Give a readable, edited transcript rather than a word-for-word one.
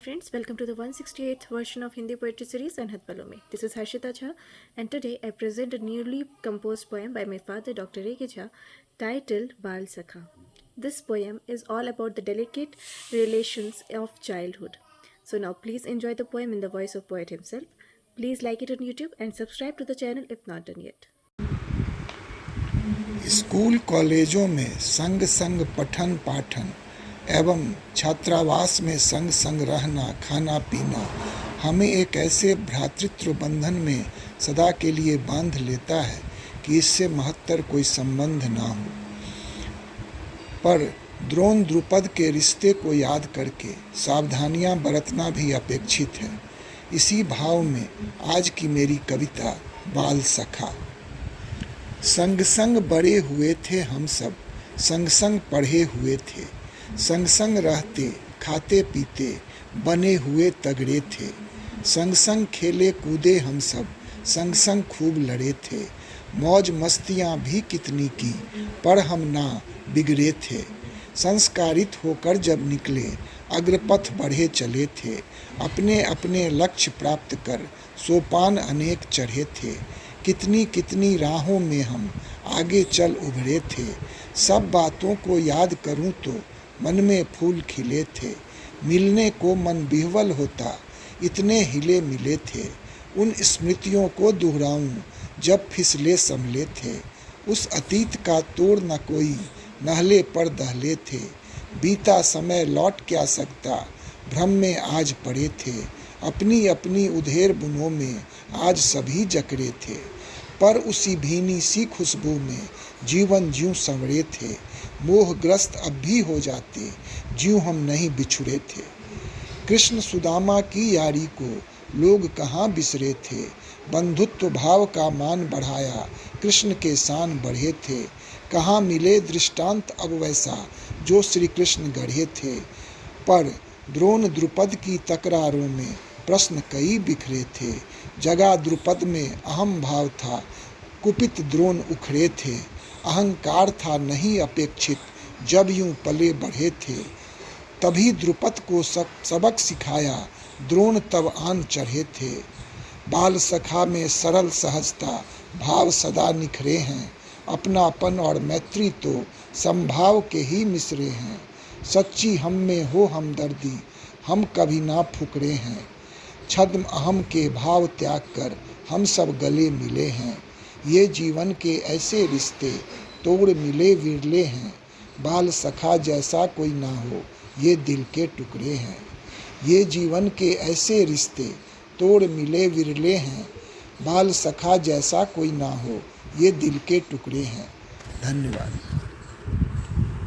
Friends, welcome to the 168th version of Hindi poetry series Anhat Palo Mein. This is Harshita Jha, and today I present a newly composed poem by my father Dr. A.K. Jha titled Bal Sakha. This poem is all about the delicate relations of childhood. So now please enjoy the poem in the voice of poet himself. Please like it on YouTube and subscribe to the channel if not done yet. School कॉलेजों में संग संग पठन पाठन एवं छात्रावास में संग संग रहना खाना पीना हमें एक ऐसे भ्रातृत्व बंधन में सदा के लिए बांध लेता है कि इससे महत्तर कोई संबंध ना हो। पर द्रोण द्रुपद के रिश्ते को याद करके सावधानियां बरतना भी अपेक्षित है। इसी भाव में आज की मेरी कविता बाल सखा। संग संग बड़े हुए थे हम सब, संग संग पढ़े हुए थे, संग संग रहते खाते पीते बने हुए तगड़े थे, संग संग खेले कूदे हम सब, संग संग खूब लड़े थे, मौज मस्तियाँ भी कितनी की पर हम ना बिगड़े थे। संस्कारित होकर जब निकले अग्रपथ बढ़े चले थे, अपने अपने लक्ष्य प्राप्त कर सोपान अनेक चढ़े थे। कितनी कितनी राहों में हम आगे चल उभरे थे, सब बातों को याद करूं तो मन में फूल खिले थे। मिलने को मन विह्वल होता इतने हिले मिले थे, उन स्मृतियों को दोहराऊं जब फिसले संभले थे। उस अतीत का तोड़ न कोई नहले पर दहले थे, बीता समय लौट क्या सकता भ्रम में आज पड़े थे। अपनी अपनी उधेड़ बुनों में आज सभी जकड़े थे, पर उसी भीनी सी खुशबू में जीवन ज्यों संवरे थे। मोहग्रस्त अब भी हो जाते ज्यों हम नहीं बिछुड़े थे। कृष्ण सुदामा की यारी को लोग कहाँ बिसरे थे, बंधुत्व भाव का मान बढ़ाया कृष्ण के शान बढ़े थे। कहाँ मिले दृष्टांत अब वैसा जो श्री कृष्ण गढ़े थे, पर द्रोण द्रुपद की तकरारों में प्रश्न कई बिखरे थे। जगह द्रुपद में अहम भाव था, कुपित द्रोण उखड़े थे। अहंकार था नहीं अपेक्षित जब यूं पले बढ़े थे, तभी द्रुपद को सबक सिखाया द्रोण तब आन चढ़े थे। बाल सखा में सरल सहजता भाव सदा निखरे हैं, अपनापन और मैत्री तो संभाव के ही मिसरे हैं। सच्ची हम में हो हमदर्दी हम कभी ना फुकरे हैं, छद्म अहम के भाव त्याग कर हम सब गले मिले हैं। ये जीवन के ऐसे रिश्ते तोड़ मिले विरले हैं, बाल सखा जैसा कोई ना हो ये दिल के टुकड़े हैं। ये जीवन के ऐसे रिश्ते तोड़ मिले विरले हैं, बाल सखा जैसा कोई ना हो ये दिल के टुकड़े हैं। धन्यवाद।